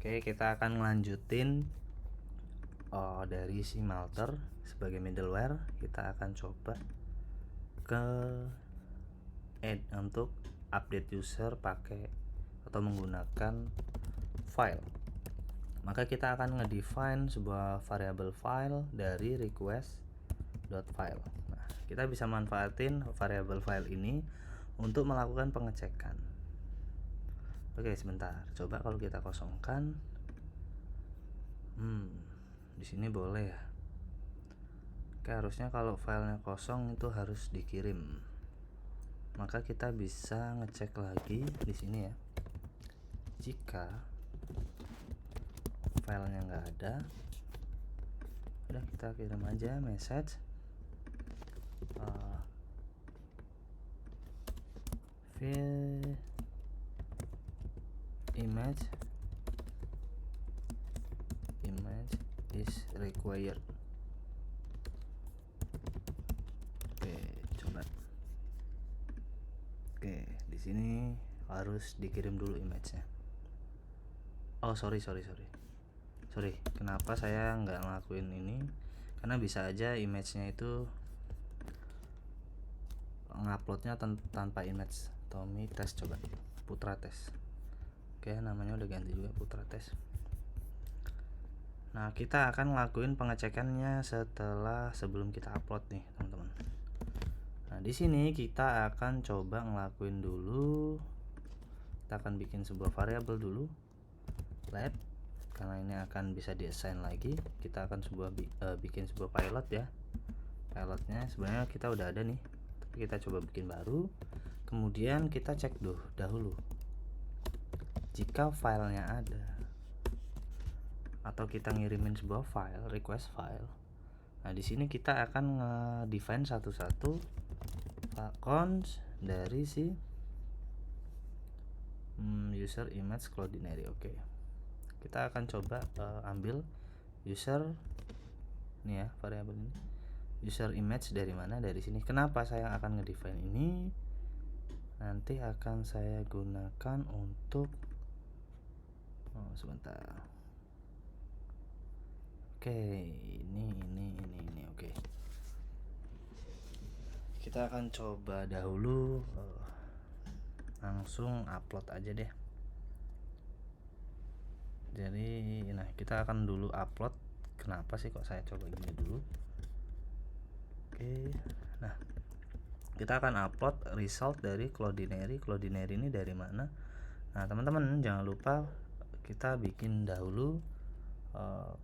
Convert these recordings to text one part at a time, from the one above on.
Oke, kita akan ngelanjutin dari si Malter sebagai middleware. Kita akan coba ke add untuk update user pakai atau menggunakan file. Maka kita akan ngedefine sebuah variable file dari request.file. Nah, kita bisa manfaatin variable file ini untuk melakukan pengecekan. Oke, sebentar. Coba kalau kita kosongkan. Di sini boleh ya. Oke, harusnya kalau filenya kosong itu harus dikirim. Maka kita bisa ngecek lagi di sini ya. Jika filenya nggak ada, udah kita kirim aja message file image is required. Oke, coba. Oke, di sini harus dikirim dulu image-nya. Oh, sorry. Kenapa saya nggak ngelakuin ini? Karena bisa aja image-nya itu nguploadnya tanpa image. Tommy test, coba Putra test. Oke, namanya udah ganti juga, Putra test. Nah, kita akan ngelakuin pengecekannya sebelum kita upload nih, teman-teman. Nah, di sini kita akan coba ngelakuin dulu. Kita akan bikin sebuah variabel dulu, lab, karena ini akan bisa di-assign lagi. Kita akan bikin sebuah pilot ya. Pilotnya sebenarnya kita udah ada nih, tapi kita coba bikin baru. Kemudian kita cek dahulu jika filenya ada, atau kita ngirimin sebuah file, request file. Nah, di sini kita akan nge-define satu-satu cons dari si user image Cloudinary. Oke. Kita akan coba ambil user ini ya, variabel ini. User image dari mana? Dari sini. Kenapa saya akan ngedefine ini? Nanti akan saya gunakan untuk sebentar. Oke, ini oke. Kita akan coba dahulu langsung upload aja deh. Jadi, nah kita akan dulu upload. Kenapa sih kok saya coba gini dulu? Oke, nah kita akan upload result dari Cloudinary. Cloudinary ini dari mana? Nah, teman-teman jangan lupa kita bikin dahulu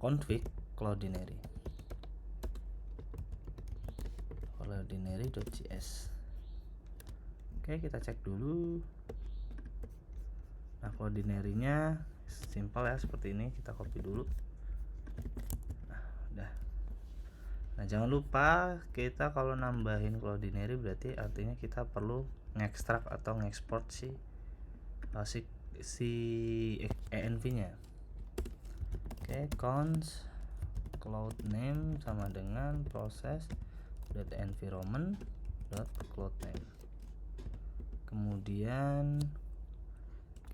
config cloudinary.js. Oke, kita cek dulu. Nah, Cloudinary-nya simple ya, seperti ini. Kita copy dulu. Nah, udah. Nah, jangan lupa kita kalau nambahin Cloudinary berarti artinya kita perlu ngekstrak atau ngeksport si env-nya. Oke, cons cloud name sama dengan process.environment.cloudName. Kemudian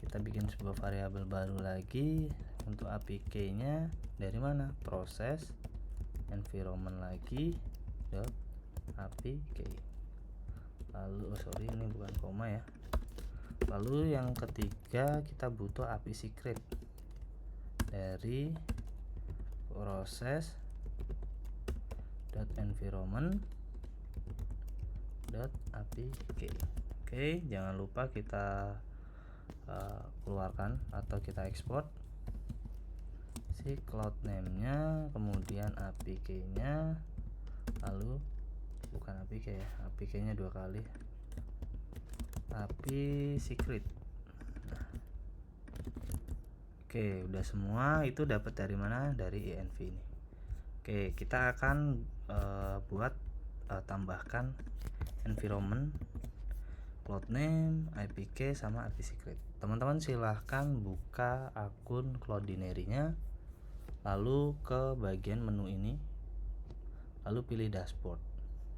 kita bikin sebuah variabel baru lagi untuk apk-nya. Dari mana? Proses environment lagi .apk. Lalu ini bukan koma ya. Lalu yang ketiga kita butuh API secret dari process.environment.apk. Oke, jangan lupa kita keluarkan atau kita ekspor si cloud name-nya, kemudian apk-nya, lalu bukan apk ya, apk-nya 2 kali, API secret. Nah, oke, udah semua. Itu dapat dari mana? Dari env ini. Oke, kita akan tambahkan environment, cloud name, apk sama API secret. Teman-teman silahkan buka akun Cloudinary-nya, lalu ke bagian menu ini, lalu pilih dashboard,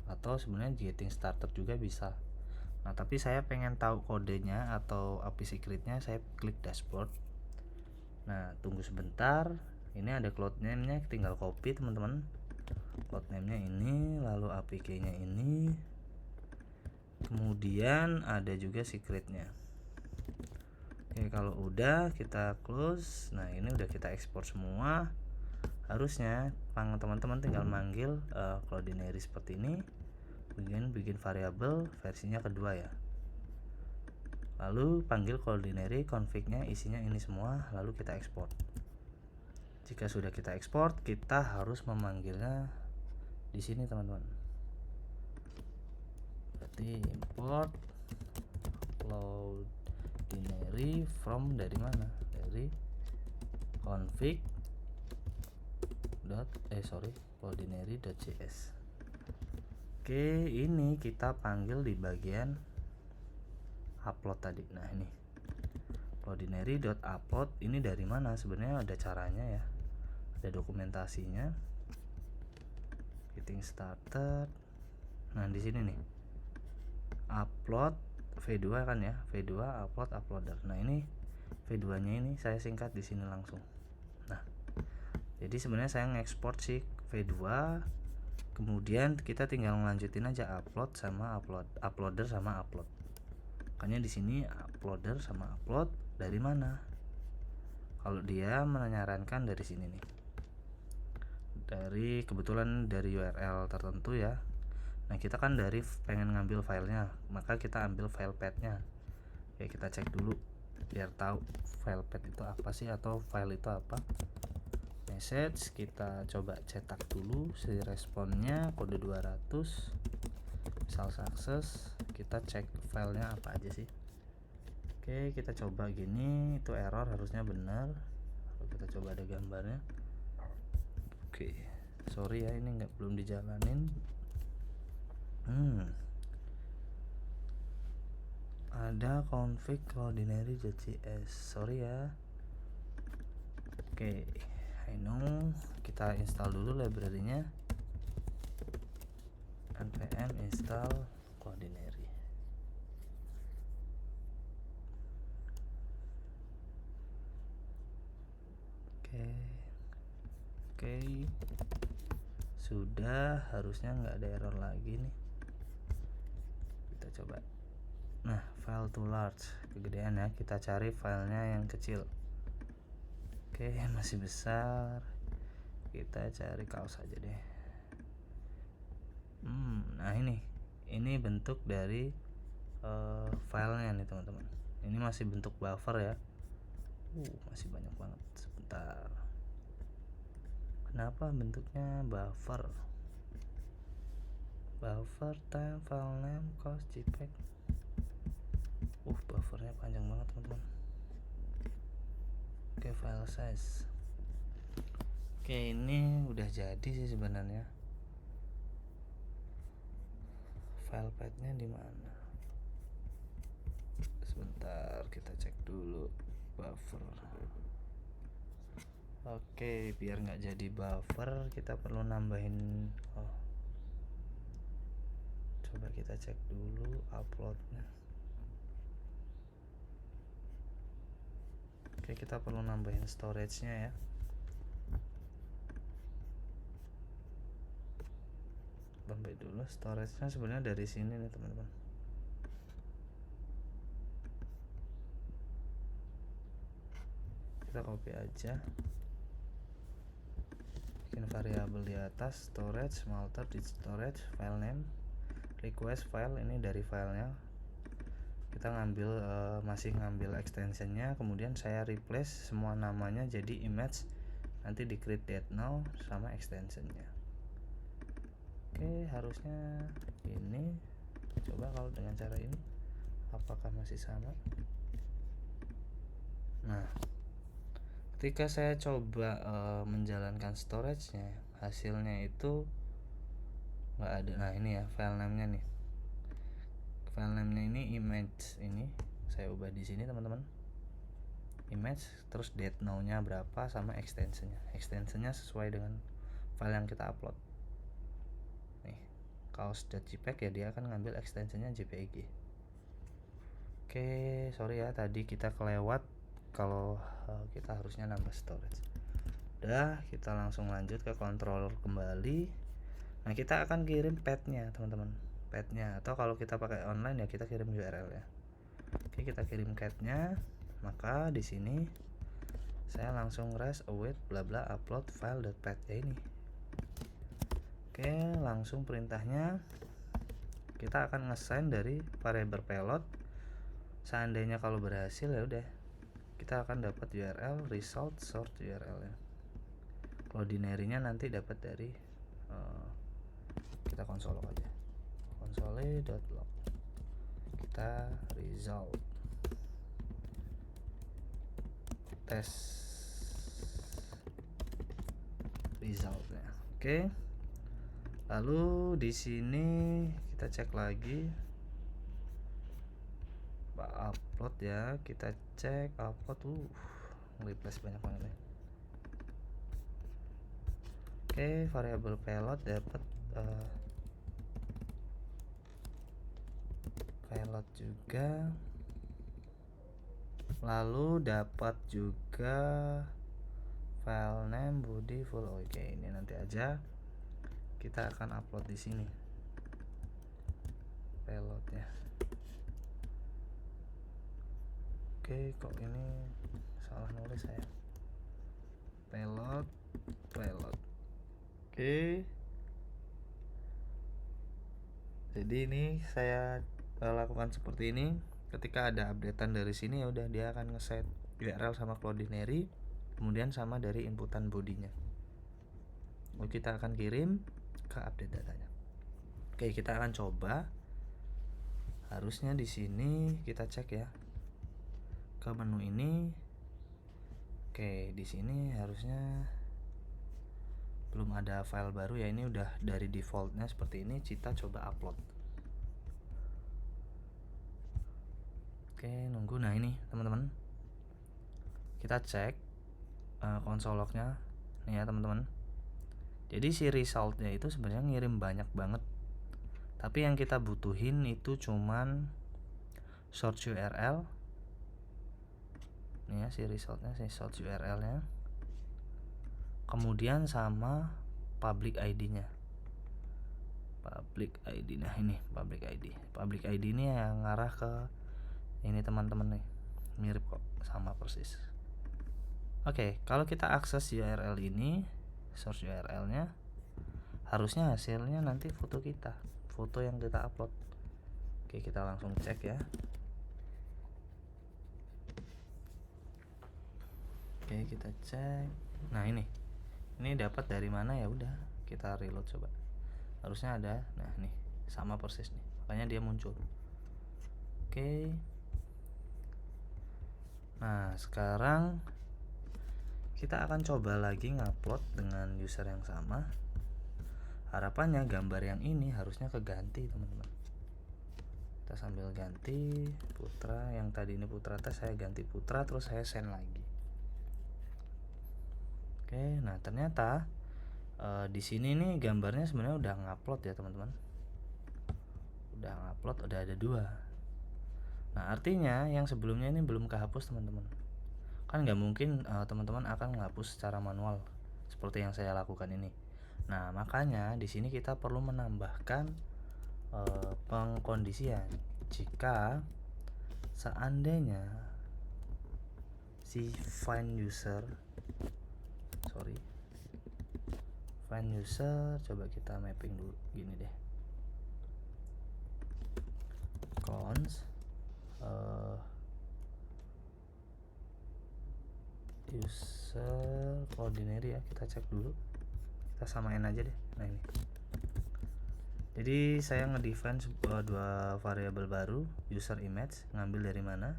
atau sebenarnya getting started juga bisa. Nah, tapi saya pengen tahu kodenya atau API secretnya, saya klik dashboard. Nah, tunggu sebentar. Ini ada cloud name-nya, tinggal copy teman-teman. Cloud name-nya ini, lalu APK-nya ini. Kemudian ada juga secret-nya. Oke, kalau udah kita close. Nah, ini udah kita ekspor semua. Harusnya teman-teman tinggal manggil Cloudinary seperti ini. Bikin variabel versinya kedua ya. Lalu panggil Cloudinary, config-nya isinya ini semua, lalu kita ekspor. Jika sudah kita ekspor, kita harus memanggilnya di sini teman-teman. Berarti import Cloudinary from dari mana? Dari config cloudinary.js. Oke, ini kita panggil di bagian upload tadi. Nah, ini cloudinary.upload ini dari mana? Sebenarnya ada caranya ya. Ada dokumentasinya. Getting started. Nah, di sini nih. Upload V2 kan ya. V2 upload uploader. Nah, ini V2-nya ini saya singkat di sini langsung. Nah, jadi sebenarnya saya ngekspor si V2, kemudian kita tinggal ngelanjutin aja upload sama uploader sama upload. Makanya di sini uploader sama upload dari mana? Kalau dia menyarankan dari sini nih. Kebetulan dari URL tertentu ya. Nah, kita kan dari pengen ngambil filenya, maka kita ambil file path-nya. Oke, kita cek dulu biar tahu file path itu apa sih atau file itu apa. Message kita coba cetak dulu si responnya kode 200. Misal sukses, kita cek filenya apa aja sih. Oke, kita coba gini, itu error harusnya benar. Kalau kita coba ada gambarnya. Oke, sorry ya ini belum dijalanin. Ada config cloudinary.js, sorry ya. Oke, I know. Kita install dulu library-nya. npm install cloudinary. Oke, sudah, harusnya nggak ada error lagi nih. Kita coba. Nah, file too large, kegedean ya. Kita cari filenya yang kecil. Oke, masih besar. Kita cari kaos aja deh. Nah, ini bentuk dari filenya nih teman-teman. Ini masih bentuk buffer ya. Masih banyak banget. Sebentar. Kenapa bentuknya buffer? Buffer time file name cost jpeg. Buffernya panjang banget teman-teman. Oke, file size. Oke, ini udah jadi sih sebenarnya. File path-nya di mana? Sebentar, kita cek dulu buffer. Oke, biar nggak jadi buffer, kita perlu nambahin. Coba kita cek dulu uploadnya. Oke, kita perlu nambahin storage-nya ya. Tambah dulu storage-nya, sebenarnya dari sini nih teman-teman. Kita copy aja, bikin variabel di atas, storage, smelter di storage, file name, request file, ini dari filenya. Kita ngambil masih ngambil extensionnya, kemudian saya replace semua namanya jadi image, nanti di create date now sama extensionnya. Oke, harusnya ini. Coba kalau dengan cara ini apakah masih sama? Nah, ketika saya coba menjalankan storage-nya, hasilnya itu nggak ada. Nah, ini ya file name-nya nih. File name-nya ini image, ini saya ubah di sini teman-teman. Image, terus date now-nya berapa sama extensionnya. Extensionnya sesuai dengan file yang kita upload. Nih, kaos.jpg ya, dia akan ngambil extensionnya jpeg. Oke, sorry ya tadi kita kelewat kalau kita harusnya nambah storage. Udah, kita langsung lanjut ke controller kembali. Nah, kita akan kirim path-nya teman-teman, path-nya, atau kalau kita pakai online ya kita kirim URL ya. Oke, kita kirim path-nya. Maka di sini saya langsung rest await bla bla upload file.path ya ini. Oke, langsung perintahnya kita akan ngesign dari variable payload. Seandainya kalau berhasil ya udah kita akan dapat URL result sort URL ya. Cloudinary-nya nanti dapat dari kita konsol aja, console.log, kita result tes resultnya. Oke, lalu di sini kita cek lagi upload ya, kita cek upload replace banyak banget ya. Oke, variable payload dapat payload juga, lalu dapat juga file name body full. Oke, ini nanti aja kita akan upload di sini payloadnya. Oke, kok ini salah nulis saya, payload. Oke, jadi ini saya lakukan seperti ini. Ketika ada updatean dari sini ya udah dia akan ngeset URL sama Cloudinary, kemudian sama dari inputan bodinya. Lalu kita akan kirim ke update datanya. Oke, kita akan coba. Harusnya di sini kita cek ya ke menu ini. Oke, di sini harusnya belum ada file baru ya, ini udah dari defaultnya seperti ini. Kita coba upload. Oke, nunggu. Nah ini teman-teman, kita cek konsol lognya nih ya teman-teman. Jadi si resultnya itu sebenarnya ngirim banyak banget, tapi yang kita butuhin itu cuman source URL nih ya, si resultnya, si source URL nya, kemudian sama public ID nya. Public ID, nah ini public ID ini yang ngarah ke ini teman-teman nih, mirip kok, sama persis. Oke, kalau kita akses URL ini, source URL nya, harusnya hasilnya nanti foto kita, foto yang kita upload. Oke, kita langsung cek ya. Oke, kita cek. Nah ini dapat dari mana ya, udah kita reload coba. Harusnya ada. Nah nih sama persis nih, makanya dia muncul. Oke, nah sekarang kita akan coba lagi ngupload dengan user yang sama. Harapannya gambar yang ini harusnya keganti teman-teman. Kita sambil ganti Putra, yang tadi ini Putra tes, saya ganti Putra, terus saya send lagi. Oke, nah ternyata di sini nih gambarnya sebenarnya udah ngupload ya teman-teman. Udah ngupload, udah ada 2. Nah artinya yang sebelumnya ini belum kehapus teman-teman. Kan nggak mungkin teman-teman akan menghapus secara manual seperti yang saya lakukan ini. Nah makanya di sini kita perlu menambahkan pengkondisian jika seandainya si find user, coba kita mapping dulu, gini deh, cons user Cloudinary ya, kita cek dulu, kita samain aja deh. Nah ini, jadi saya ngedefine 2 variabel baru, user image ngambil dari mana,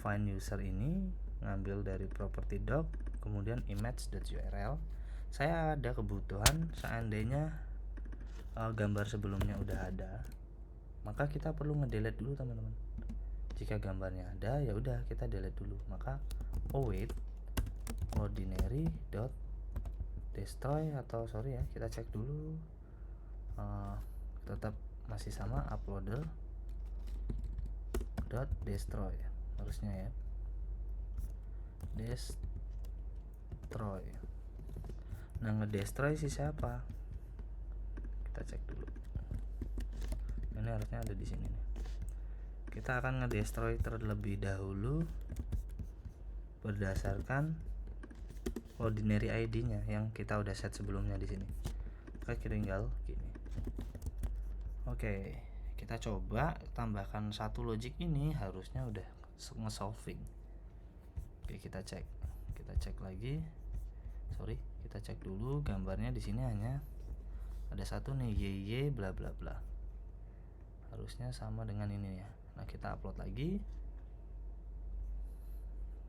find user ini ngambil dari property doc, kemudian image.url. Saya ada kebutuhan seandainya gambar sebelumnya udah ada, maka kita perlu ngedelete dulu teman-teman. Jika gambarnya ada ya udah kita delete dulu, maka await cloudinary.destroy, atau sorry ya, kita cek dulu tetap masih sama, uploader.destroy harusnya ya. destroy. Nah, ngedestroy si siapa? Kita cek dulu. Ini harusnya ada di sini nih. Kita akan ngedestroy terlebih dahulu berdasarkan ordinary ID-nya yang kita udah set sebelumnya di sini. Oke, tinggal gini. Oke, kita coba tambahkan satu logic ini, harusnya udah nge-solving. Oke, kita cek lagi. Sorry, kita cek dulu gambarnya. Di sini hanya ada satu nih, y bla bla bla. Harusnya sama dengan ini ya. Nah, kita upload lagi.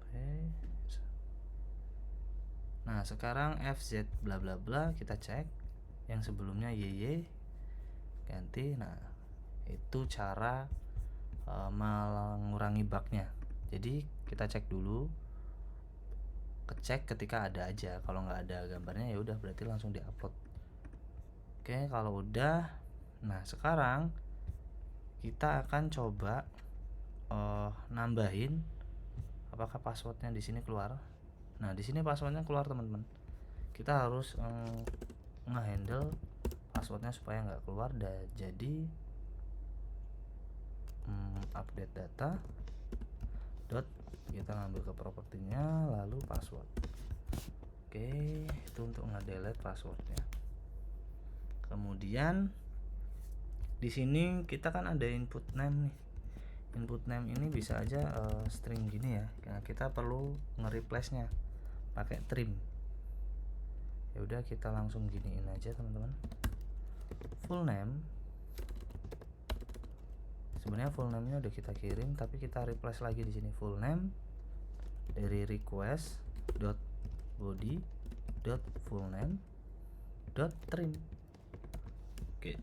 Oke. Nah, sekarang fz bla bla bla kita cek. Yang sebelumnya y ganti. Nah, itu cara mengurangi bugnya. Jadi kita cek dulu, kecek ketika ada aja. Kalau nggak ada gambarnya ya udah, berarti langsung diupload. Oke, kalau udah, nah sekarang kita akan coba nambahin apakah passwordnya di sini keluar. Nah, di sini passwordnya keluar teman-teman. Kita harus ngehandle passwordnya supaya nggak keluar. Jadi update data dot, kita ngambil ke propertinya lalu password. Oke, itu untuk ngedelete passwordnya. Kemudian di sini kita kan ada input name nih. Input name ini bisa aja string gini ya. Nah, kita perlu nge-replace nya pakai trim. Ya udah, kita langsung giniin aja teman-teman. Full name, sebenarnya full name-nya udah kita kirim, tapi kita replace lagi di sini full name dari request dot body dot full name dot trim. Oke,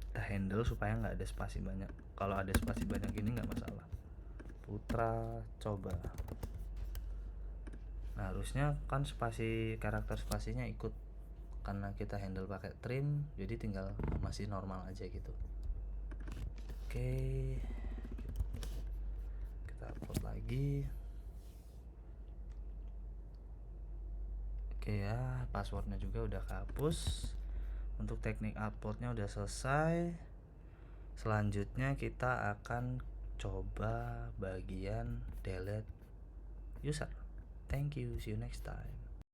kita handle supaya nggak ada spasi banyak. Kalau ada spasi banyak ini nggak masalah. Putra coba. Nah, harusnya kan spasi, karakter spasinya ikut, karena kita handle pakai trim, jadi tinggal masih normal aja gitu. Oke, kita upload lagi. Oke ya, passwordnya juga udah kehapus. Untuk teknik uploadnya udah selesai. Selanjutnya kita akan coba bagian delete user. Thank you, see you next time.